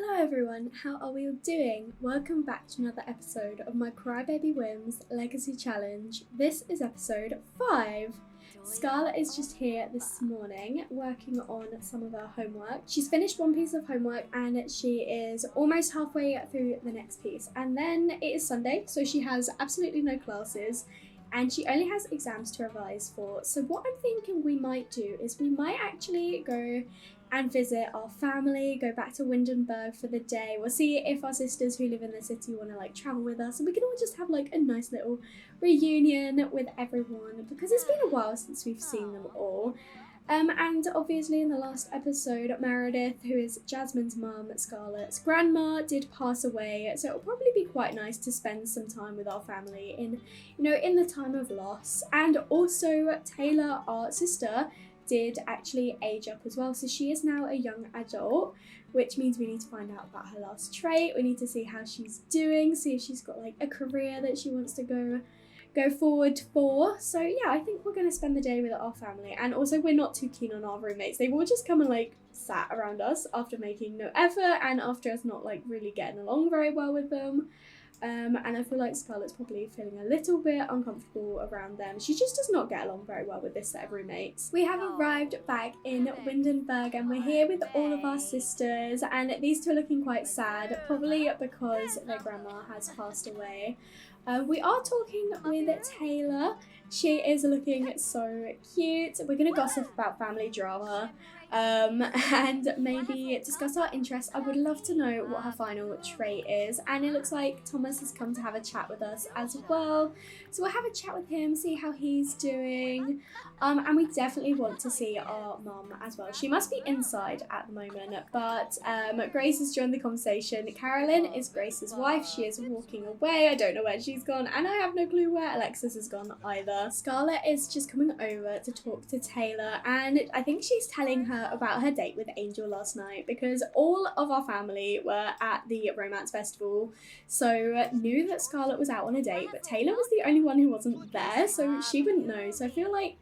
Hello everyone, how are we all doing? Welcome back to another episode of my Crybaby Whims Legacy Challenge. This is episode 5. Scarlett is just here this morning working on some of her homework. She's finished one piece of homework and she is almost halfway through the next piece. And then it is Sunday, so she has absolutely no classes and she only has exams to revise for. So what I'm thinking we might do is we might actually go and visit our family, go back to Windenburg for the day. We'll see if our sisters who live in the city want to travel with us, and we can all just have a nice little reunion with everyone because it's been a while since we've seen them all. And obviously in the last episode, Meredith, who is Jasmine's mum, Scarlett's grandma, did pass away, so it'll probably be quite nice to spend some time with our family in the time of loss. And also Taylor, our sister, did actually age up as well, so she is now a young adult, which means we need to find out about her last trait. We need to see how she's doing, see if she's got a career that she wants to go forward for. So yeah, I think we're going to spend the day with our family, and also we're not too keen on our roommates. They've all just come and sat around us after making no effort and after us not really getting along very well with them. And I feel like Scarlett's probably feeling a little bit uncomfortable around them. She just does not get along very well with this set of roommates. We have arrived back in Windenburg and we're here with all of our sisters, and these two are looking quite sad, probably because their grandma has passed away. We are talking with Taylor. She is looking so cute. We're going to gossip about family drama and maybe discuss our interests. I would love to know what her final trait is, and it looks like Thomas has come to have a chat with us as well. So we'll have a chat with him, see how he's doing, and we definitely want to see our mum as well. She must be inside at the moment, but Grace has joined the conversation. Carolyn is Grace's wife. She is walking away. I don't know where she's gone, and I have no clue where Alexis has gone either. Scarlett is just coming over to talk to Taylor, and I think she's telling her about her date with Angel last night, because all of our family were at the romance festival, so knew that Scarlett was out on a date, but Taylor was the only one who wasn't there, so she wouldn't know. So I feel like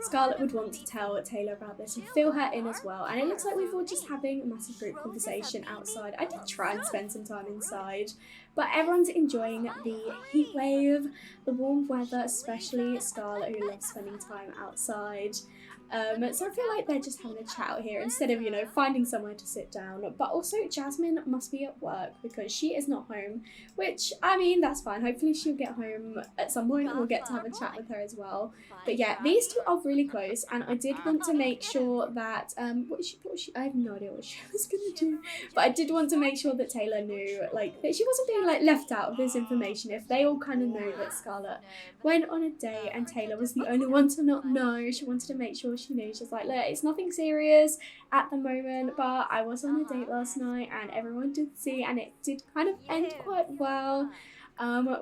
Scarlett would want to tell Taylor about this and fill her in as well. And it looks like we're all just having a massive group conversation outside. I did try and spend some time inside, but everyone's enjoying the heat wave, the warm weather, especially Scarlett, who loves spending time outside. So I feel like they're just having a chat out here instead of, finding somewhere to sit down. But also Jasmine must be at work because she is not home, which, I mean, that's fine. Hopefully she'll get home at some point and we'll get to have a chat with her as well. But yeah, these two are really close, and I did want to make sure that, I have no idea what she was going to do, but I did want to make sure that Taylor knew, that she wasn't being, left out of this information. If they all kind of know that Scarlett went on a date and Taylor was the only one to not know, she wanted to make sure she knew. She's like, look, it's nothing serious at the moment, but I was on a date last night and everyone did see, and it did kind of end quite well.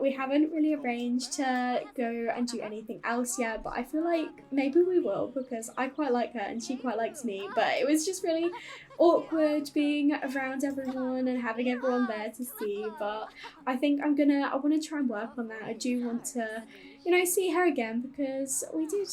We haven't really arranged to go and do anything else yet, but I feel like maybe we will, because I quite like her and she quite likes me, but it was just really awkward being around everyone and having everyone there to see. But I think I want to try and work on that. I do want to see her again, because we did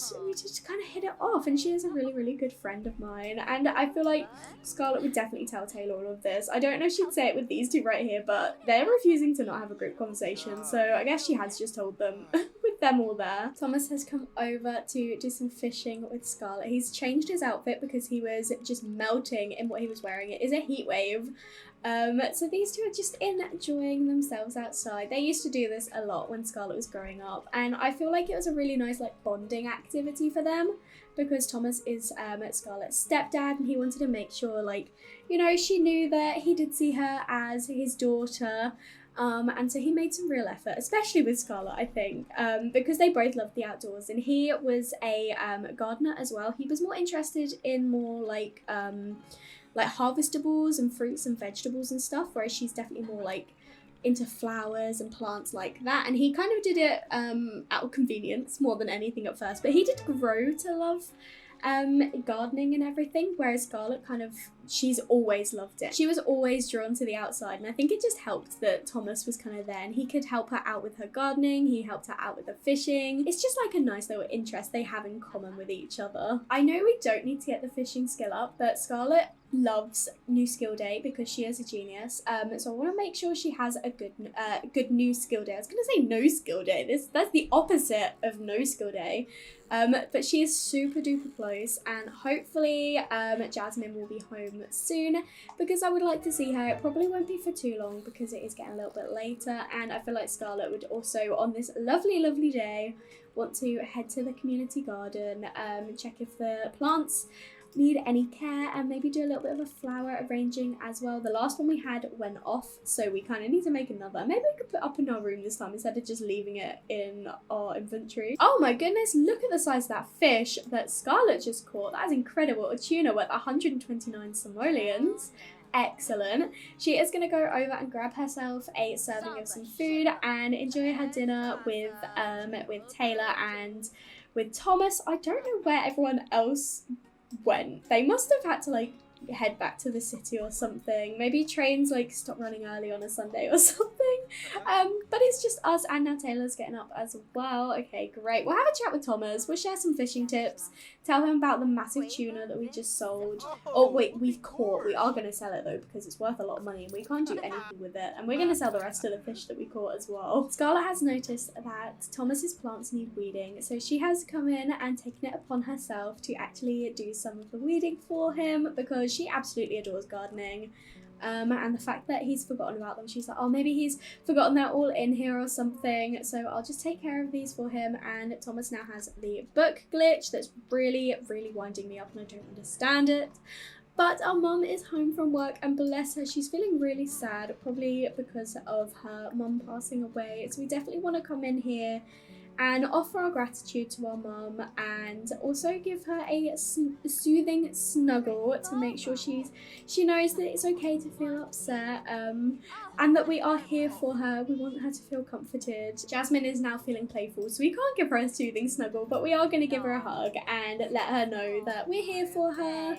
kind of hit it off, and she is a really, really good friend of mine, and I feel like Scarlett would definitely tell Taylor all of this. I don't know if she'd say it with these two right here, but they're refusing to not have a group conversation, so I guess she has just told them with them all there. Thomas has come over to do some fishing with Scarlett. He's changed his outfit because he was just melting in what he was wearing. It is a heat wave. So these two are just enjoying themselves outside. They used to do this a lot when Scarlett was growing up, and I feel like it was a really nice bonding activity for them, because Thomas is Scarlett's stepdad, and he wanted to make sure she knew that he did see her as his daughter. And so he made some real effort, especially with Scarlett, I think, because they both loved the outdoors, and he was a gardener as well. He was more interested in more harvestables and fruits and vegetables and stuff, whereas she's definitely more into flowers and plants like that. And he kind of did it out of convenience more than anything at first, but he did grow to love gardening and everything, whereas Scarlett she's always loved it. She was always drawn to the outside, and I think it just helped that Thomas was kind of there and he could help her out with her gardening, he helped her out with the fishing. It's just a nice little interest they have in common with each other. I know we don't need to get the fishing skill up, but Scarlett loves new skill day because she is a genius. So I want to make sure she has a good new skill day. I was gonna say no skill day. That's the opposite of no skill day. But she is super duper close, and hopefully Jasmine will be home soon because I would like to see her. It probably won't be for too long because it is getting a little bit later, and I feel like Scarlett would also on this lovely day want to head to the community garden, check if the plants need any care, and maybe do a little bit of a flower arranging as well. The last one we had went off, so we kind of need to make another. Maybe we could put up in our room this time instead of just leaving it in our inventory. Oh my goodness, look at the size of that fish that Scarlett just caught. That is incredible. A tuna worth 129 simoleons. Excellent. She is going to go over and grab herself a serving of some food and enjoy her dinner with Taylor and with Thomas. I don't know where everyone else went. They must have had to like head back to the city or something. Maybe trains like stop running early on a Sunday or something. But it's just us, and now Taylor's getting up as well. Okay, great. We'll have a chat with Thomas. We'll share some fishing tips. Tell him about the massive tuna that we just sold. Oh wait, we've caught. We are going to sell it though because it's worth a lot of money and we can't do anything with it. And we're going to sell the rest of the fish that we caught as well. Scarlett has noticed that Thomas's plants need weeding, so she has come in and taken it upon herself to actually do some of the weeding for him because she absolutely adores gardening. And the fact that he's forgotten about them, she's like, oh, maybe he's forgotten they're all in here or something, so I'll just take care of these for him. And Thomas now has the book glitch that's really winding me up and I don't understand it. But our mum is home from work and bless her, she's feeling really sad, probably because of her mum passing away. So we definitely want to come in here and offer our gratitude to our mum and also give her a soothing snuggle to make sure she knows that it's okay to feel upset, and that we are here for her. We want her to feel comforted. Jasmine is now feeling playful, so we can't give her a soothing snuggle, but we are going to give her a hug and let her know that we're here for her.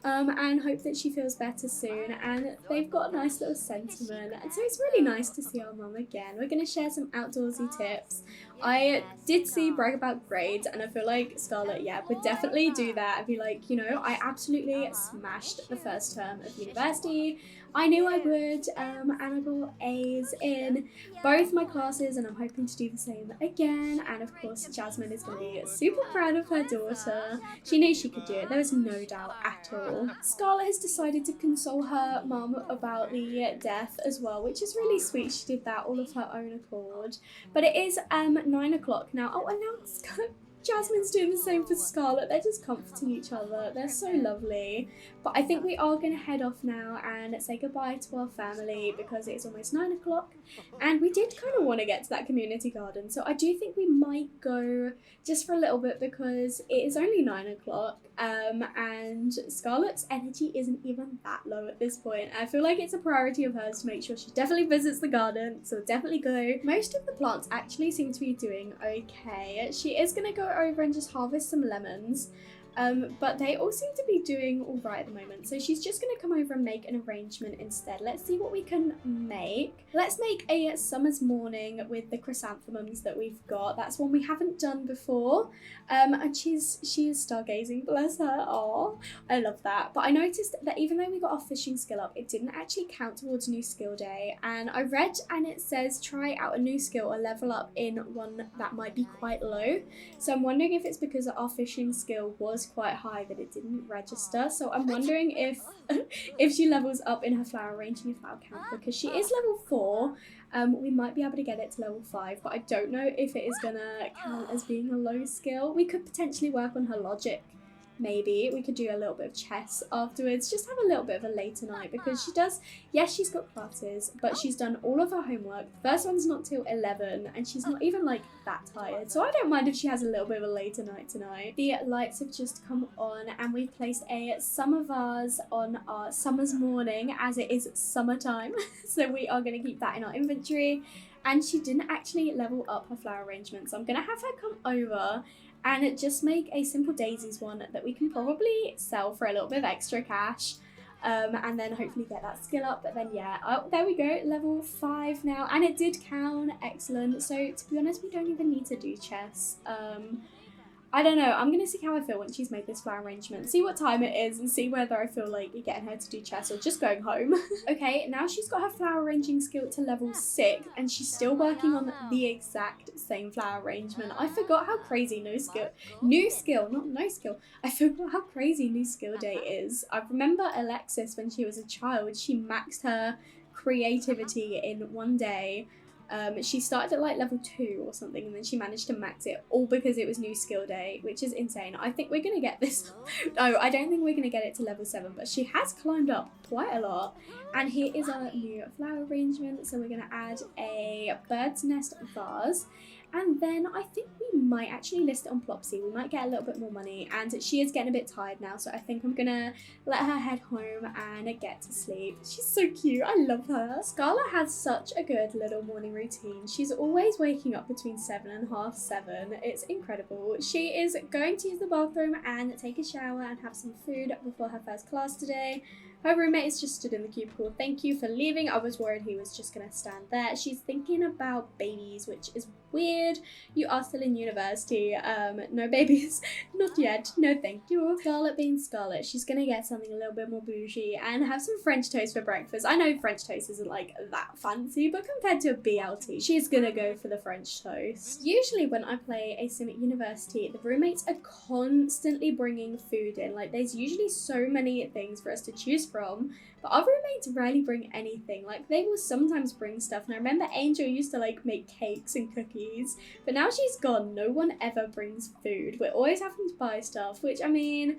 And hope that she feels better soon, and they've got a nice little sentiment, and so it's really nice to see our mum again. We're going to share some outdoorsy tips. I did see brag about grades, and I feel like Scarlett, would definitely do that and be like, you know, I absolutely smashed the first term of university. I knew I would, and I got A's in both my classes, and I'm hoping to do the same again. And of course, Jasmine is going to be super proud of her daughter. She knew she could do it, there was no doubt at all. Scarlett has decided to console her mum about the death as well, which is really sweet. She did that all of her own accord. But it is 9 o'clock now. Oh, and now Jasmine's doing the same for Scarlett. They're just comforting each other. They're so lovely. But I think we are going to head off now and say goodbye to our family because it's almost 9 o'clock. And we did kind of want to get to that community garden. So I do think we might go just for a little bit because it is only 9 o'clock. And Scarlett's energy isn't even that low at this point. I feel like it's a priority of hers to make sure she definitely visits the garden. So definitely go. Most of the plants actually seem to be doing okay. She is going to go over and just harvest some lemons, but they all seem to be doing all right at the moment, so she's just going to come over and make an arrangement instead. Let's see what we can make. Let's make a summer's morning with the chrysanthemums that we've got. That's one we haven't done before, and she is stargazing, bless her. Oh, I love that. But I noticed that even though we got our fishing skill up, it didn't actually count towards new skill day, and I read and it says try out a new skill or level up in one that might be quite low. So I'm wondering if it's because our fishing skill was quite high that it didn't register. So I'm wondering if she levels up in her flower arranging a flower count, because she is level 4. We might be able to get it to level 5, but I don't know if it is gonna count as being a low skill. We could potentially work on her logic. Maybe we could do a little bit of chess afterwards, just have a little bit of a later night, because she does, yes, she's got classes, but she's done all of her homework. The first one's not till 11 and she's not even like that tired, so I don't mind if she has a little bit of a later night tonight. The lights have just come on and we've placed a summer vase on our summer's morning as it is summertime. So we are going to keep that in our inventory. And she didn't actually level up her flower arrangement, so I'm going to have her come over and just make a simple daisies one that we can probably sell for a little bit of extra cash, and then hopefully get that skill up. But then yeah, oh, there we go, level 5 now, and it did count. Excellent. So to be honest, we don't even need to do chess. I don't know, I'm gonna see how I feel when she's made this flower arrangement, see what time it is and see whether I feel like getting her to do chess or just going home. Okay, now she's got her flower arranging skill to level 6 and she's still working on the exact same flower arrangement. I forgot how crazy I forgot how crazy new skill day is. I remember Alexis when she was a child, she maxed her creativity in one day. She started at like level 2 or something and then she managed to max it all because it was new skill day, which is insane. I think we're gonna get this. No, I don't think we're gonna get it to level 7, but she has climbed up quite a lot. And here is our new flower arrangement. So we're gonna add a bird's nest vase. And then I think we might actually list it on Plopsy. We might get a little bit more money. And she is getting a bit tired now, so I think I'm gonna let her head home and get to sleep. She's so cute. I love her. Scarlett has such a good little morning routine. She's always waking up between 7 and half 7. It's incredible. She is going to use the bathroom and take a shower and have some food before her first class today. Her roommate is just stood in the cubicle. Thank you for leaving. I was worried he was just going to stand there. She's thinking about babies, which is weird. You are still in university. No babies. Not yet. No thank you. Scarlett being Scarlett, she's going to get something a little bit more bougie and have some French toast for breakfast. I know French toast isn't like that fancy, but compared to a BLT, she's going to go for the French toast. Usually when I play a sim at university, the roommates are constantly bringing food in. Like there's usually so many things for us to choose from, but our roommates rarely bring anything. Like they will sometimes bring stuff, and I remember Angel used to like make cakes and cookies, but now she's gone, no one ever brings food. We're always having to buy stuff, which I mean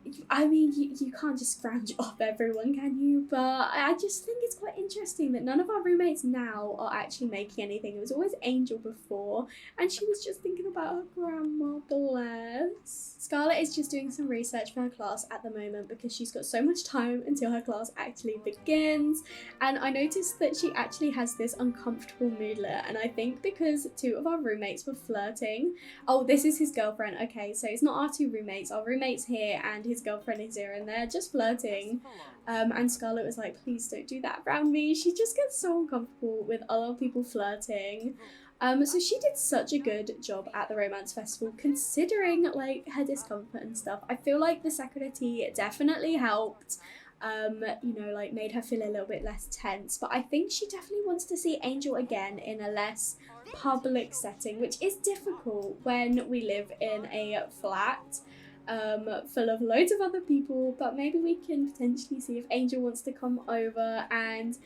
you can't just scrounge off everyone, can you? But I just think it's quite interesting that none of our roommates now are actually making anything. It was always Angel before, and she was just thinking about her grandma, bless. Scarlett is just doing some research for her class at the moment because she's got so much time until her class actually begins. And I noticed that she actually has this uncomfortable moodlet, and I think because 2 of our roommates were flirting. Oh, this is his girlfriend. Okay, so it's not our 2 roommates. Our roommate's here and his girlfriend is here and they're just flirting. And Scarlett was like, please don't do that around me. She just gets so uncomfortable with other people flirting. So she did such a good job at the romance festival considering like her discomfort and stuff. I feel like the security definitely helped. You know, like made her feel a little bit less tense, but I think she definitely wants to see Angel again in a less public setting, which is difficult when we live in a flat full of loads of other people. But maybe we can potentially see if Angel wants to come over and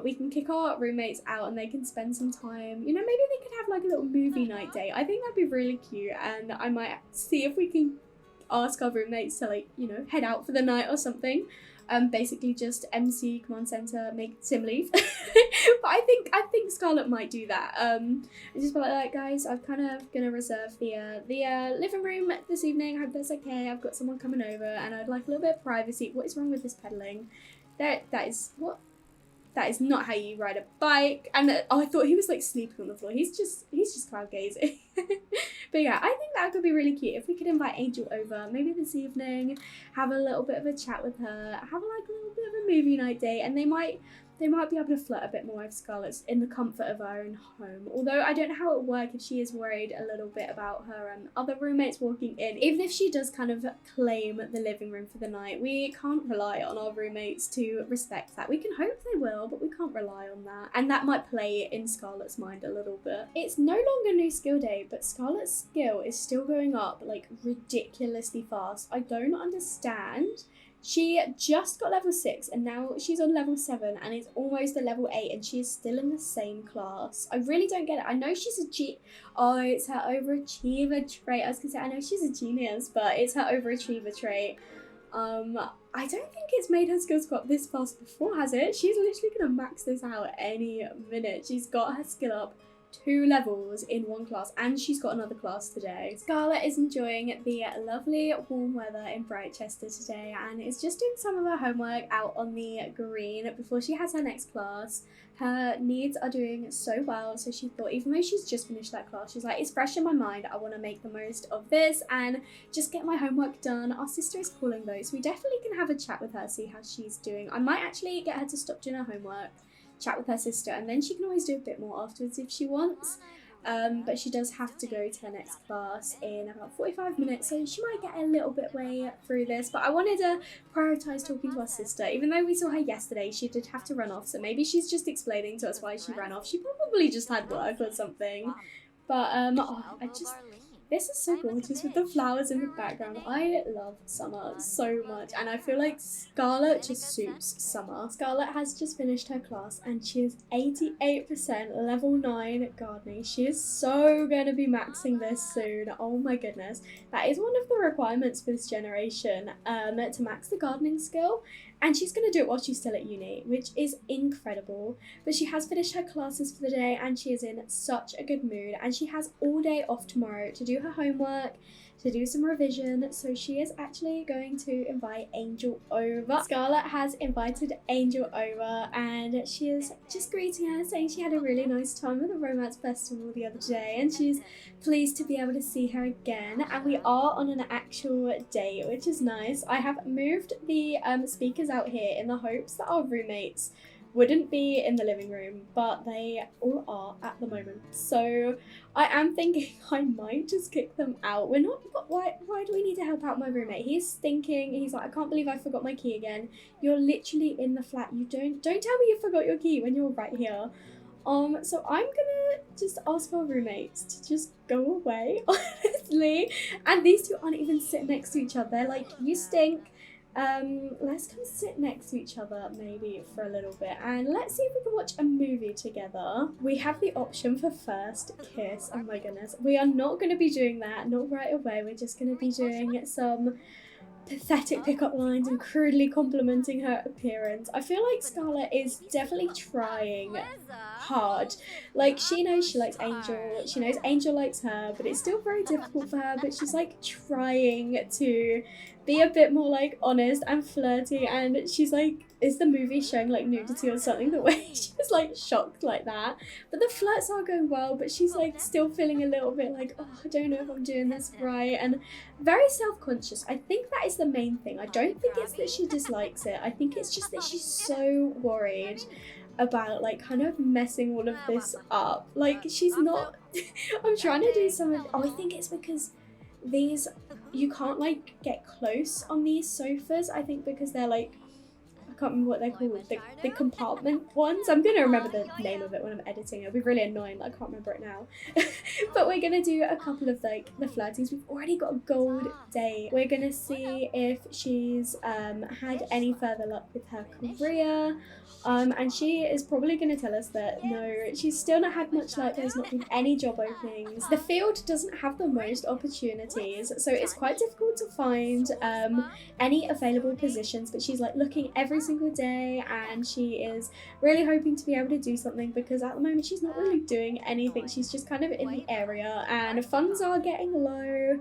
we can kick our roommates out and they can spend some time, you know, maybe they could have like a little movie night day. I think that'd be really cute, and I might see if we can ask our roommates to like, you know, head out for the night or something. Basically just MC command center, make Sim leave. But I think Scarlett might do that. And just be like, guys, I'm kind of gonna reserve the living room this evening. I hope that's okay. I've got someone coming over and I'd like a little bit of privacy. What is wrong with this pedaling? That is not how you ride a bike. And I thought he was like sleeping on the floor. He's just cloud gazing. But yeah, I think that could be really cute if we could invite Angel over maybe this evening, have a little bit of a chat with her, have like a little bit of a movie night date, and they might be able to flirt a bit more if Scarlett's in the comfort of her own home. Although I don't know how it would work if she is worried a little bit about her other roommates walking in. Even if she does kind of claim the living room for the night, we can't rely on our roommates to respect that. We can hope they will, but we can't rely on that. And that might play in Scarlett's mind a little bit. It's no longer new skill day, but Scarlett's skill is still going up like ridiculously fast. I don't understand. She just got level 6 and now she's on level 7 and it's almost a level 8 and she is still in the same class. I really don't get it. I know she's oh, it's her overachiever trait. I was gonna say, I know she's a genius, but it's her overachiever trait. I don't think it's made her skills go up this fast before, has it? She's literally gonna max this out any minute. She's got her skill up 2 levels in one class and she's got another class today. Scarlett is enjoying the lovely warm weather in Brightchester today and is just doing some of her homework out on the green before she has her next class. Her needs are doing so well, so she thought even though she's just finished that class, she's like, it's fresh in my mind, I want to make the most of this and just get my homework done. Our sister is calling though, so we definitely can have a chat with her, see how she's doing. I might actually get her to stop doing her homework, chat with her sister, and then she can always do a bit more afterwards if she wants. but she does have to go to her next class in about 45 minutes, so she might get a little bit way through this. But I wanted to prioritise talking to our sister. Even though we saw her yesterday, she did have to run off, so maybe she's just explaining to us why she ran off. She probably just had work or something. But this is so gorgeous with the flowers in the background. I love summer so much, and I feel like Scarlett just suits summer. Scarlett has just finished her class and she is 88% level 9 gardening. She is so going to be maxing this soon. Oh my goodness. That is one of the requirements for this generation, to max the gardening skill. And she's going to do it while she's still at uni, which is incredible. But she has finished her classes for the day and she is in such a good mood. And she has all day off tomorrow to do her homework, to do some revision. So she is actually going to invite Angel over. Scarlett has invited Angel over and she is just greeting her, saying she had a really nice time at the romance festival the other day and she's pleased to be able to see her again. And we are on an actual date, which is nice. I have moved the speakers out here in the hopes that our roommates wouldn't be in the living room, but they all are at the moment. So I am thinking I might just kick them out. We're not, why do we need to help out my roommate? He's thinking, he's like, I can't believe I forgot my key again. You're literally in the flat. You don't tell me you forgot your key when you're right here. So I'm gonna just ask our roommates to just go away, honestly. And these two aren't even sitting next to each other. They're like, you stink. Let's come sit next to each other maybe for a little bit and let's see if we can watch a movie together. We have the option for first kiss. Oh my goodness. We are not going to be doing that, not right away. We're just going to be doing some pathetic pickup lines and crudely complimenting her appearance. I feel like Scarlett is definitely trying hard. Like, she knows she likes Angel, she knows Angel likes her, but it's still very difficult for her. But she's like trying to be a bit more like honest and flirty, and she's like, is the movie showing like nudity or something? The way she's like shocked like that. But the flirts are going well, but she's like still feeling a little bit like, oh, I don't know if I'm doing this right, and very self-conscious. I think that is the main thing. I don't think it's that she dislikes it. I think it's just that she's so worried about like kind of messing all of this up. Like, she's not I'm trying to do some of, oh, I think it's because these, you can't like get close on these sofas, I think, because they're like, I can't remember what they're called, the compartment ones. I'm gonna remember the name of it when I'm editing. It'll be really annoying that I can't remember it now. But we're gonna do a couple of like the flirties. We've already got a gold date. We're gonna see if she's had any further luck with her career. And she is probably going to tell us that no, she's still not had much luck. There's not been any job openings. The field doesn't have the most opportunities, so it's quite difficult to find any available positions. But she's like looking every single day, and she is really hoping to be able to do something, because at the moment she's not really doing anything. She's just kind of in the area, and funds are getting low.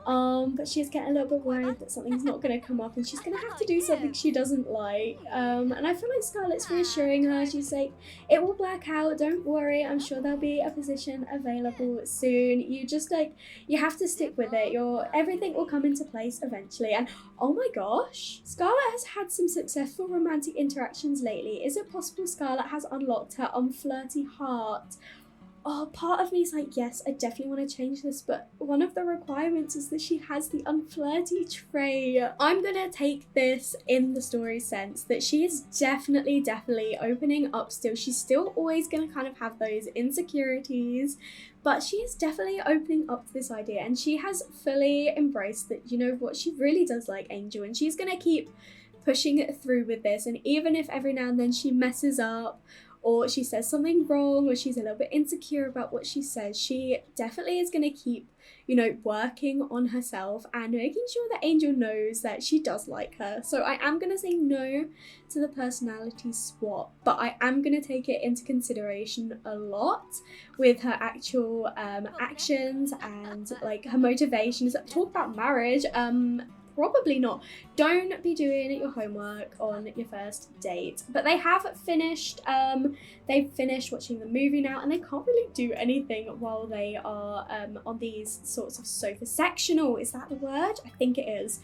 But she's getting a little bit worried that something's not going to come up and she's going to have to do something she doesn't like. And I feel like Scarlett's reassuring her. She's like, it will black out, don't worry, I'm sure there'll be a position available soon. You just like, you have to stick with it. Everything will come into place eventually. And oh my gosh, Scarlett has had some successful romantic interactions lately. Is it possible Scarlett has unlocked her unflirty heart? Oh, part of me is like, yes, I definitely want to change this, but one of the requirements is that she has the unflirty trait. I'm gonna take this in the story sense that she is definitely opening up still. She's still always gonna kind of have those insecurities, but she is definitely opening up to this idea, and she has fully embraced that, you know what, she really does like Angel, and she's gonna keep pushing it through with this. And even if every now and then she messes up, or she says something wrong, or she's a little bit insecure about what she says, she definitely is going to keep, you know, working on herself and making sure that Angel knows that she does like her. So I am going to say no to the personality swap, but I am going to take it into consideration a lot with her actual actions and like her motivations. Talk about marriage. probably not. Don't be doing your homework on your first date. But they have finished, they've finished watching the movie now, and they can't really do anything while they are on these sorts of sofa sectional. Is that the word? I think it is.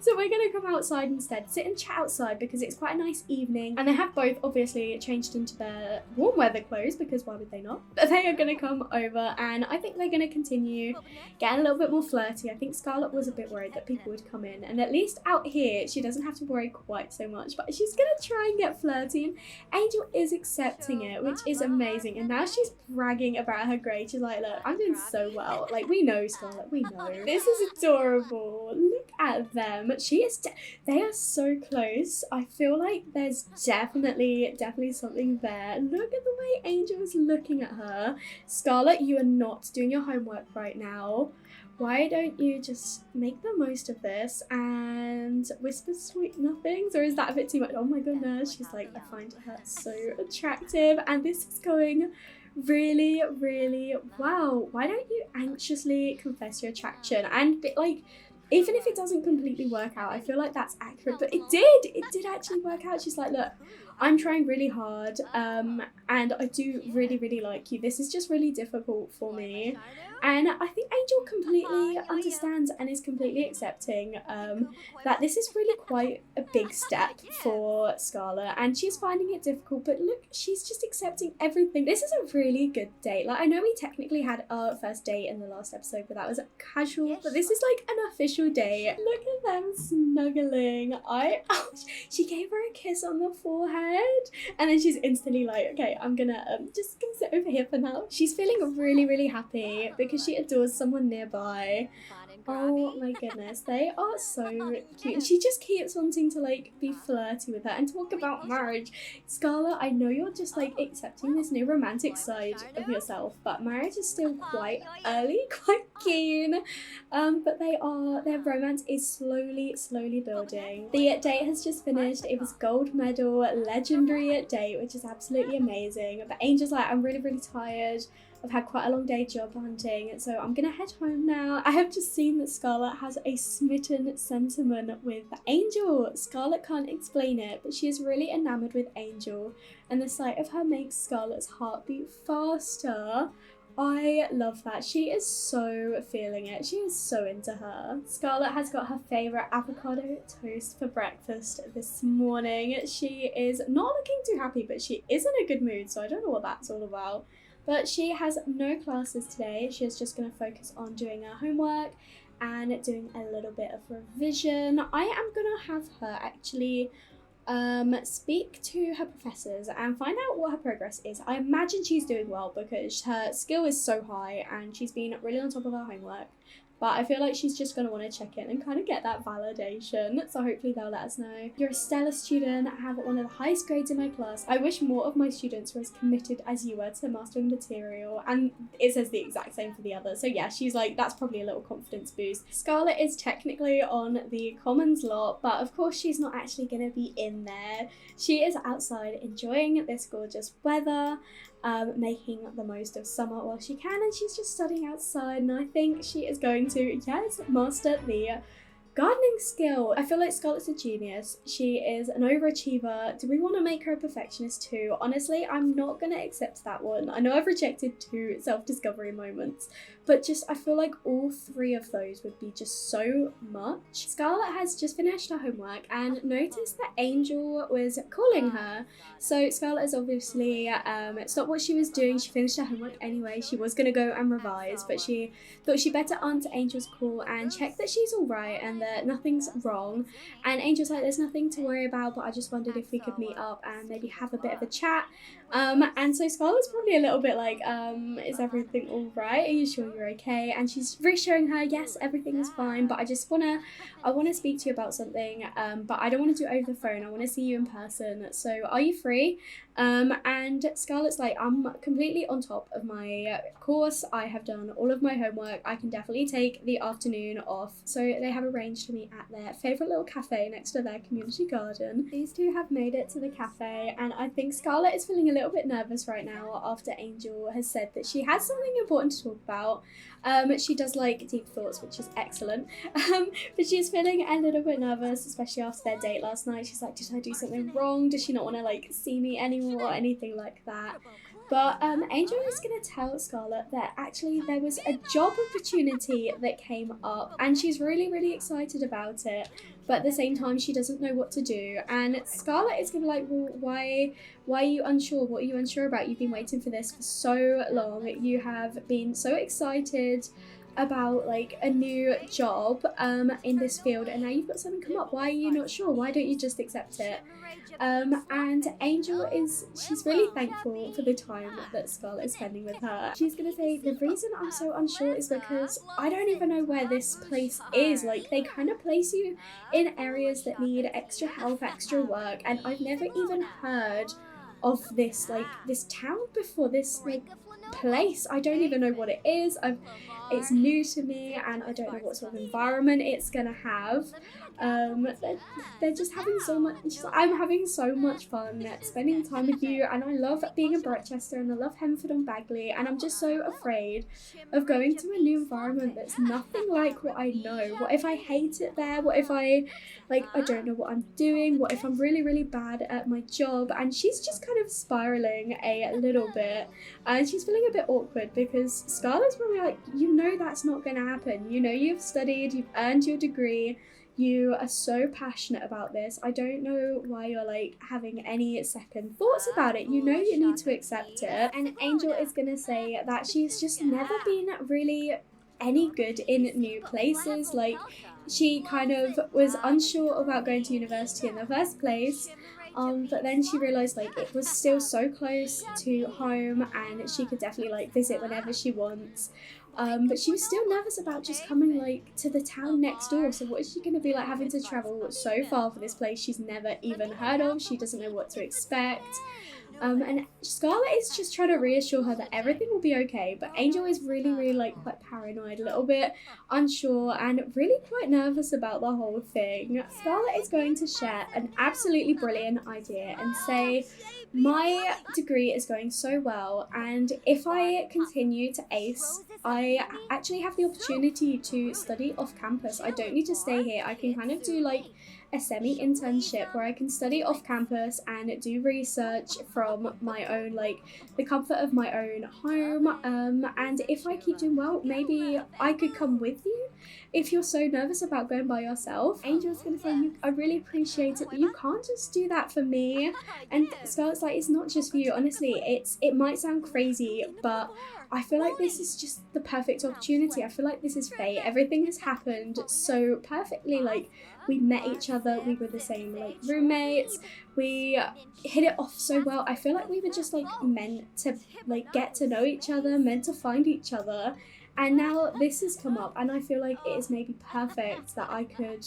So we're gonna come outside instead, sit and chat outside because it's quite a nice evening, and they have both obviously changed into their warm weather clothes because why would they not? But they are gonna come over, and I think they're gonna continue getting a little bit more flirty. I think Scarlett was a bit worried that people would come in, and at least out here she doesn't have to worry quite so much, but she's gonna try and get flirty, and Angel is accepting it, which is amazing. And now she's bragging about her grade. She's like, look, I'm doing so well. Like, we know, Scarlett, we know. This is adorable. Look at them. They are so close. I feel like there's definitely something there. Look at the way Angel is looking at her. Scarlett, you are not doing your homework right now. Why don't you just make the most of this and whisper sweet nothings? Or is that a bit too much? Oh my goodness, she's like, I find her so attractive, and this is going really, really well. Why don't you anxiously confess your attraction? And like, even if it doesn't completely work out, I feel like that's accurate, but it did actually work out. She's like, look, I'm trying really hard, and I do really, really like you. This is just really difficult for me. And I think Angel completely understands and is completely accepting that this is really quite a big step for Scarlett, and she's finding it difficult, but look, she's just accepting everything. This is a really good date. Like, I know we technically had our first date in the last episode, but that was casual, but this is like an official date. Look at them snuggling. She gave her a kiss on the forehead, and then she's instantly like, okay, I'm gonna just gonna sit over here for now. She's feeling really, really happy because she adores someone nearby. Oh my goodness, they are so cute. And she just keeps wanting to like be flirty with her and talk about marriage. Scarlett, I know you're just like accepting this new romantic side of yourself, but marriage is still quite early, quite keen. But their romance is slowly building. The date has just finished. It was gold medal, legendary date, which is absolutely amazing. But Angel's like, I'm really, really tired. I've had quite a long day job hunting, so I'm gonna head home now. I have just seen that Scarlett has a smitten sentiment with Angel. Scarlett can't explain it, but she is really enamored with Angel, and the sight of her makes Scarlett's heart beat faster. I love that. She is so feeling it. She is so into her. Scarlett has got her favourite avocado toast for breakfast this morning. She is not looking too happy, but she is in a good mood, so I don't know what that's all about. But she has no classes today. She's just going to focus on doing her homework and doing a little bit of revision. I am going to have her actually speak to her professors and find out what her progress is. I imagine she's doing well because her skill is so high and she's been really on top of her homework. But I feel like she's just going to want to check in and kind of get that validation. So hopefully they'll let us know. You're a stellar student. I have one of the highest grades in my class. I wish more of my students were as committed as you were to mastering material. And it says the exact same for the others. So yeah, she's like, that's probably a little confidence boost. Scarlett is technically on the Commons lot, but of course she's not actually going to be in there. She is outside enjoying this gorgeous weather. Making the most of summer while she can, and she's just studying outside, and I think she is going to, yes, master the gardening skill. I feel like Scarlett's a genius. She is an overachiever. Do we want to make her a perfectionist too? Honestly, I'm not going to accept that one. I know I've rejected 2 self-discovery moments, but just I feel like all 3 of those would be just so much. Scarlett has just finished her homework and noticed that Angel was calling her. So Scarlett has obviously stopped what she was doing. She finished her homework anyway. She was going to go and revise, but she thought she'd better answer Angel's call and check that she's all right and that nothing's wrong. And Angel's like, there's nothing to worry about, but I just wondered if we could meet up and maybe have a bit of a chat. And so Scarlett's probably a little bit like, is everything all right? Are you sure you're okay? And she's reassuring her, yes, everything is fine, but I want to speak to you about something, but I don't want to do it over the phone. I want to see you in person. So are you free? And Scarlett's like, I'm completely on top of my course. I have done all of my homework. I can definitely take the afternoon off. So they have arranged to meet at their favourite little cafe next to their community garden. These two have made it to the cafe, and I think Scarlett is feeling a little bit nervous right now after Angel has said that she has something important to talk about. She does like deep thoughts, which is excellent. But she's feeling a little bit nervous, especially after their date last night. She's like, did I do something wrong? Does she not want to like see me anymore or anything like that? But Angel is going to tell Scarlett that actually there was a job opportunity that came up, and she's really, really excited about it. But at the same time, she doesn't know what to do. And Scarlett is going to be like, well, why are you unsure? What are you unsure about? You've been waiting for this for so long. You have been so excited about like a new job in this field, and now you've got something come up. Why are you not sure? Why don't you just accept it? And Angel she's really thankful for the time that Scarlett is spending with her. She's gonna say, the reason I'm so unsure is because I don't even know where this place is. Like, they kind of place you in areas that need extra help, extra work, and I've never even heard of this town before, this like place. I don't even know what it is. It's new to me, and I don't know what sort of environment it's gonna have. They're just having so much. I'm having so much fun spending time with you, and I love being in Rochester, and I love Hemford and Bagley, and I'm just so afraid of going to a new environment that's nothing like what I know. What if I hate it there? What if I don't know what I'm doing? What if I'm really, really bad at my job? And she's just kind of spiraling a little bit, and she's feeling a bit awkward because Scarlett's probably like, you know that's not going to happen. You know, you've studied, you've earned your degree, you are so passionate about this. I don't know why you're like having any second thoughts about it. You know you need to accept it. And Angel is going to say that she's just never been really any good in new places. Like, she kind of was unsure about going to university in the first place. But then she realised like it was still so close to home, and she could definitely like visit whenever she wants. But she was still nervous about just coming like to the town next door. So what is she going to be like, having to travel so far for this place she's never even heard of? She doesn't know what to expect. And Scarlett is just trying to reassure her that everything will be okay, but Angel is really, really like quite paranoid, a little bit unsure, and really quite nervous about the whole thing. Scarlett is going to share an absolutely brilliant idea and say, my degree is going so well, and if I continue to ace, I actually have the opportunity to study off campus. I don't need to stay here. I can kind of do like a semi-internship where I can study off campus and do research from my own, like the comfort of my own home, and if I keep doing well, maybe I could come with you if you're so nervous about going by yourself. Angel's gonna say, I really appreciate it, but you can't just do that for me. And Scarlett's like, it's not just for you, honestly, it might sound crazy, but I feel like this is just the perfect opportunity. I feel like this is fate. Everything has happened so perfectly. Like, we met each other, we were the same like roommates, we hit it off so well. I feel like we were just like meant to like get to know each other, meant to find each other, and now this has come up, and I feel like it is maybe perfect that I could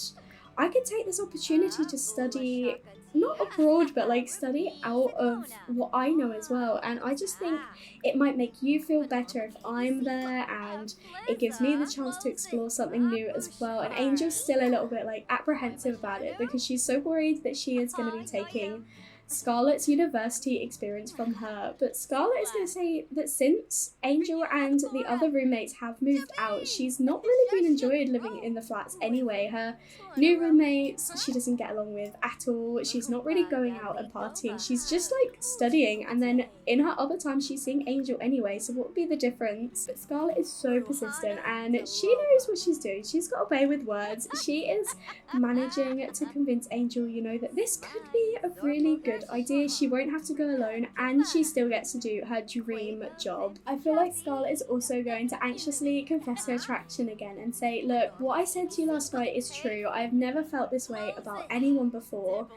take this opportunity to study, not abroad, but like study out of what I know as well. And I just think it might make you feel better if I'm there, and it gives me the chance to explore something new as well. And Angel's still a little bit like apprehensive about it because she's so worried that she is going to be taking Scarlett's university experience from her. But Scarlett is going to say that since Angel and the other roommates have moved out, she's not really been enjoying living in the flats anyway. Her new roommates she doesn't get along with at all. She's not really going out and partying. She's just like studying, and then in her other time she's seeing Angel anyway, so what would be the difference? But Scarlett is so persistent, and she knows what she's doing. She's got a way with words. She is managing to convince Angel, you know, that this could be a really good idea. She won't have to go alone, and she still gets to do her dream job. I feel like Scarlett is also going to anxiously confess her attraction again and say, look, what I said to you last night is true. I've never felt this way about anyone before,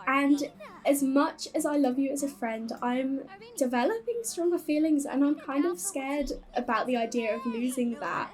and as much as I love you as a friend, I'm developing stronger feelings, and I'm kind of scared about the idea of losing that.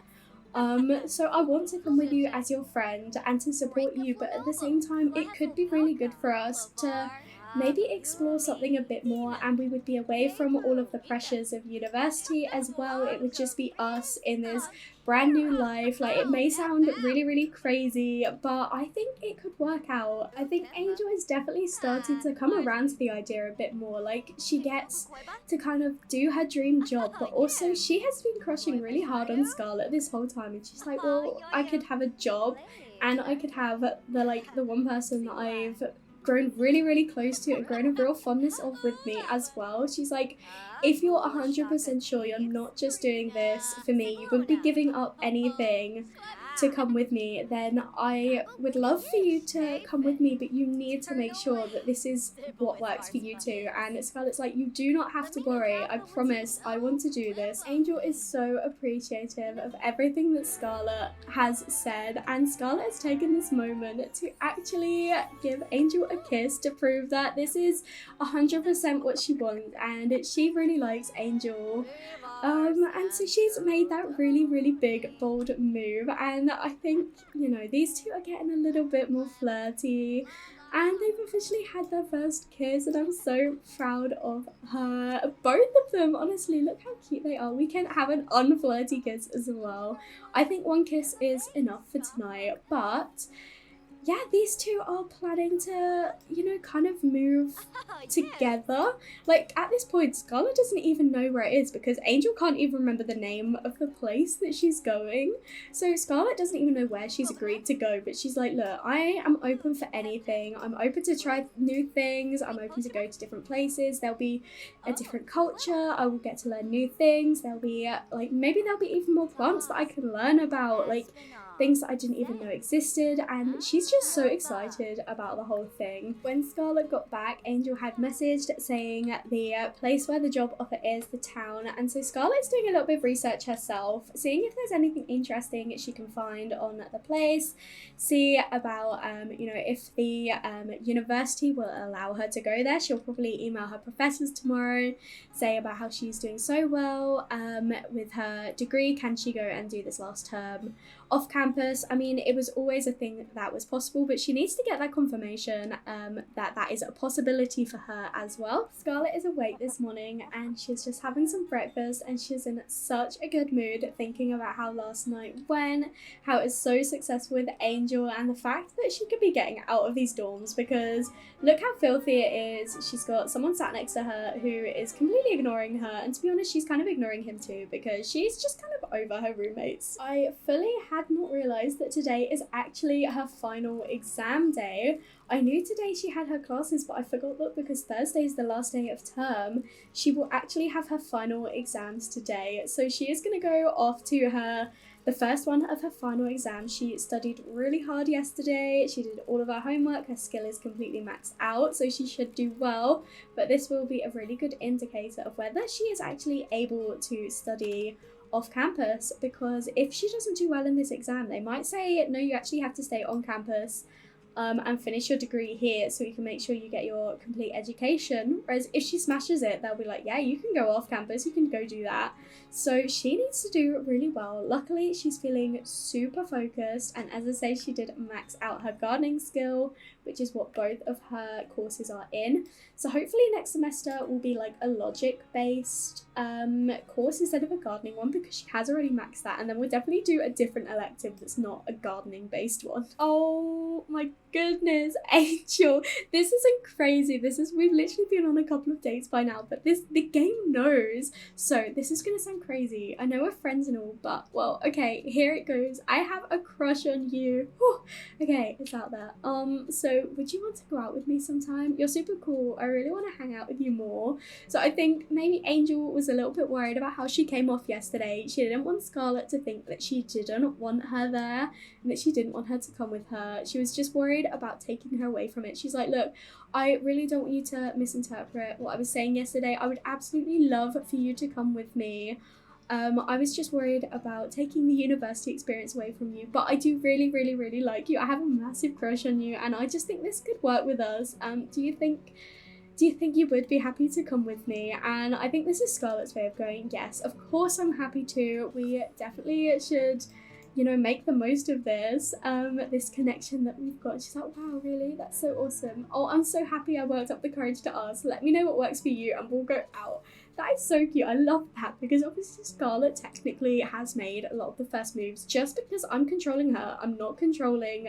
So I want to come with you as your friend and to support you, but at the same time it could be really good for us to maybe explore something a bit more, and we would be away from all of the pressures of university as well. It would just be us in this brand new life. Like, it may sound really, really crazy, but I think it could work out. I think Angel has definitely started to come around to the idea a bit more. Like, she gets to kind of do her dream job, but also she has been crushing really hard on Scarlett this whole time, and she's like, well, I could have a job and I could have the one person that I've grown really, really close to and grown a real fondness of with me as well. She's like, if you're 100% sure you're not just doing this for me, you wouldn't be giving up anything to come with me, then I would love for you to come with me, but you need to make sure that this is what works for you too. And Scarlett's like, you do not have to worry, I promise, I want to do this. Angel is so appreciative of everything that Scarlett has said, and Scarlett has taken this moment to actually give Angel a kiss to prove that this is 100% what she wants, and she really likes Angel. And so she's made that really, really big, bold move, and I think, you know, these two are getting a little bit more flirty, and they've officially had their first kiss, and I'm so proud of her. Both of them, honestly, look how cute they are. We can have an unflirty kiss as well. I think one kiss is enough for tonight, but yeah, these two are planning to, you know, kind of move together. Like, at this point, Scarlett doesn't even know where it is because Angel can't even remember the name of the place that she's going. So Scarlett doesn't even know where she's agreed to go, but she's like, look, I am open for anything. I'm open to try new things. I'm open to go to different places. There'll be a different culture. I will get to learn new things. There'll be, maybe there'll be even more plants that I can learn about, like, things that I didn't even know existed, and she's just so excited about the whole thing. When Scarlett got back, Angel had messaged saying the place where the job offer is, the town, and so Scarlett's doing a little bit of research herself, seeing if there's anything interesting she can find on the place, see about, if the university will allow her to go there. She'll probably email her professors tomorrow, say about how she's doing so well with her degree. Can she go and do this last term off campus? I mean, it was always a thing that was possible, but she needs to get that confirmation that that is a possibility for her as well. Scarlett is awake this morning and she's just having some breakfast, and she's in such a good mood thinking about how last night went, how it was so successful with Angel, and the fact that she could be getting out of these dorms because look how filthy it is. She's got someone sat next to her who is completely ignoring her, and to be honest, she's kind of ignoring him too because she's just kind of over her roommates. I fully had not realised that today is actually her final exam day. I knew today she had her classes, but I forgot that because Thursday is the last day of term, she will actually have her final exams today. So she is going to go off to the first one of her final exam. She studied really hard yesterday. She did all of her homework. Her skill is completely maxed out, so she should do well. But this will be a really good indicator of whether she is actually able to study off campus, because if she doesn't do well in this exam, they might say, no, you actually have to stay on campus and finish your degree here so you can make sure you get your complete education. Whereas if she smashes it, they'll be like, yeah, you can go off campus, you can go do that. So she needs to do really well. Luckily, she's feeling super focused, and as I say, she did max out her gardening skill, which is what both of her courses are in. So hopefully next semester will be like a logic-based course instead of a gardening one, because she has already maxed that, and then we'll definitely do a different elective that's not a gardening-based one. Oh my goodness, Angel, this isn't crazy. We've literally been on a couple of dates by now, but the game knows. So this is gonna sound crazy. I know we're friends and all, but well, okay, here it goes. I have a crush on you. Whew. Okay, it's out there. So would you want to go out with me sometime? You're super cool. I really want to hang out with you more. So I think maybe Angel was a little bit worried about how she came off yesterday. She didn't want Scarlett to think that she didn't want her there and that she didn't want her to come with her. She was just worried about taking her away from it. She's like, look, I really don't want you to misinterpret what I was saying yesterday. I would absolutely love for you to come with me. I was just worried about taking the university experience away from you, but I do really, really, really like you. I have a massive crush on you, and I just think this could work with us. Do you think you would be happy to come with me? And I think this is Scarlett's way of going, yes, of course I'm happy to. We definitely should you know, make the most of this connection that we've got. She's like, wow, really? That's so awesome. Oh, I'm so happy I worked up the courage to ask. Let me know what works for you and we'll go out. That is so cute. I love that because obviously Scarlett technically has made a lot of the first moves just because I'm controlling her. I'm not controlling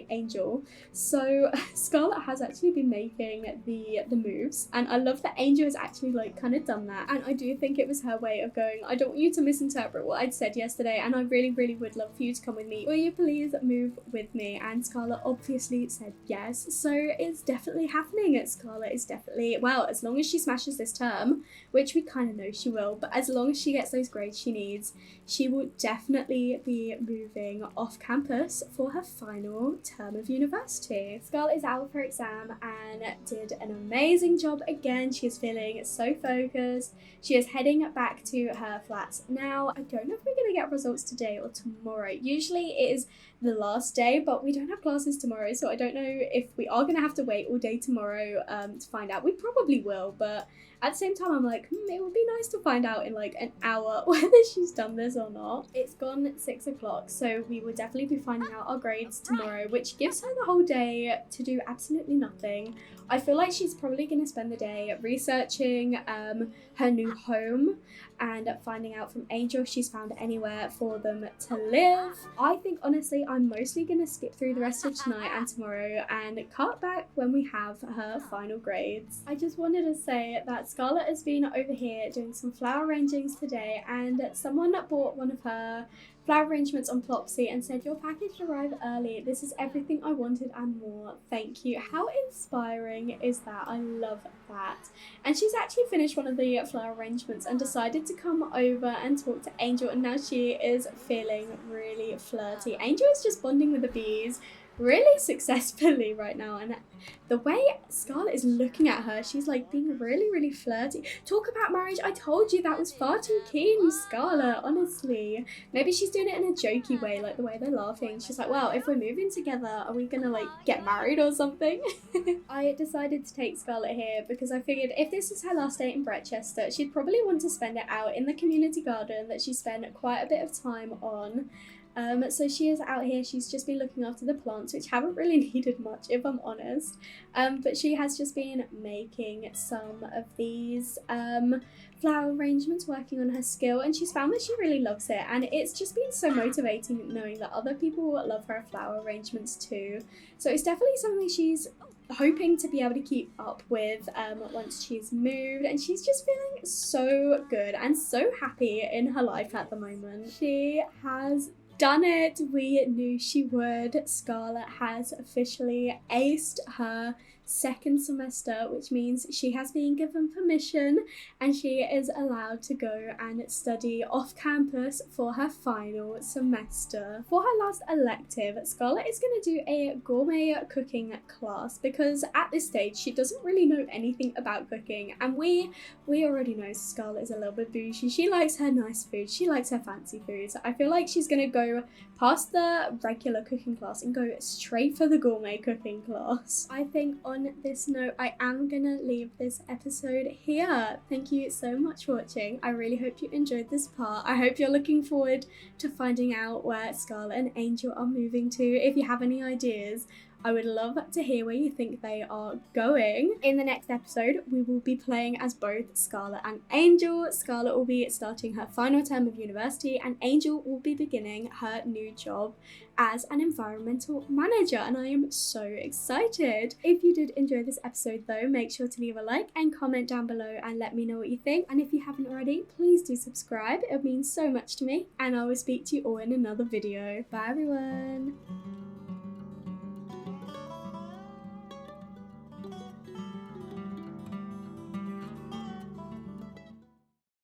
Angel. So Scarlett has actually been making the moves, and I love that Angel has actually like kind of done that. And I do think it was her way of going, I don't want you to misinterpret what I'd said yesterday, and I really, really would love for you to come with me. Will you please move with me? And Scarlett obviously said yes. So it's definitely happening. Scarlett is definitely, well, as long as she smashes this term, which we kind of know she will, but as long as she gets those grades she needs, she will definitely be moving off campus for her final term of university. Scarlett is out for exam and did an amazing job again. She is feeling so focused. She is heading back to her flats now. I don't know if we're going to get results today or tomorrow. Usually it is the last day, but we don't have classes tomorrow, so I don't know if we are going to have to wait all day tomorrow to find out. We probably will, but at the same time I'm like, it would be nice to find out in like an hour whether she's done this or not. It's gone 6 o'clock, so we will definitely be finding out our grades tomorrow, which gives her the whole day to do absolutely nothing. I feel like she's probably going to spend the day researching her new home and finding out from Angel if she's found anywhere for them to live. I think honestly I'm mostly going to skip through the rest of tonight and tomorrow and cut back when we have her final grades. I just wanted to say that Scarlett has been over here doing some flower arrangings today, and someone bought one of her flower arrangements on Plopsy and said, your package arrived early. This is everything I wanted and more. Thank you. How inspiring is that? I love that. And she's actually finished one of the flower arrangements and decided to come over and talk to Angel, and now she is feeling really flirty. Angel is just bonding with the bees really successfully right now, and the way Scarlett is looking at her, she's like being really, really flirty. Talk about marriage. I told you that was far too keen, Scarlett, honestly. Maybe she's doing it in a jokey way, like the way they're laughing. She's like, well, if we're moving together, are we gonna like get married or something? I decided to take Scarlett here because I figured if this is her last day in Bretchester, she'd probably want to spend it out in the community garden that she spent quite a bit of time on. So she is out here. She's just been looking after the plants, which haven't really needed much, if I'm honest. But she has just been making some of these flower arrangements, working on her skill, and she's found that she really loves it. And it's just been so motivating knowing that other people love her flower arrangements too. So it's definitely something she's hoping to be able to keep up with once she's moved, and she's just feeling so good and so happy in her life at the moment. She has done it. We knew she would. Scarlett has officially aced her second semester, which means she has been given permission and she is allowed to go and study off campus for her final semester. For her last elective, Scarlett is going to do a gourmet cooking class because at this stage she doesn't really know anything about cooking, and we already know Scarlett is a little bit bougie. She likes her nice food, she likes her fancy food, so I feel like she's going to go past the regular cooking class and go straight for the gourmet cooking class. I think on this note, I am gonna leave this episode here. Thank you so much for watching. I really hope you enjoyed this part. I hope you're looking forward to finding out where Scarlett and Angel are moving to. If you have any ideas, I would love to hear where you think they are going. In the next episode, we will be playing as both Scarlett and Angel. Scarlett will be starting her final term of university and Angel will be beginning her new job as an environmental manager, and I am so excited. If you did enjoy this episode though, make sure to leave a like and comment down below and let me know what you think. And if you haven't already, please do subscribe. It means so much to me, and I will speak to you all in another video. Bye everyone.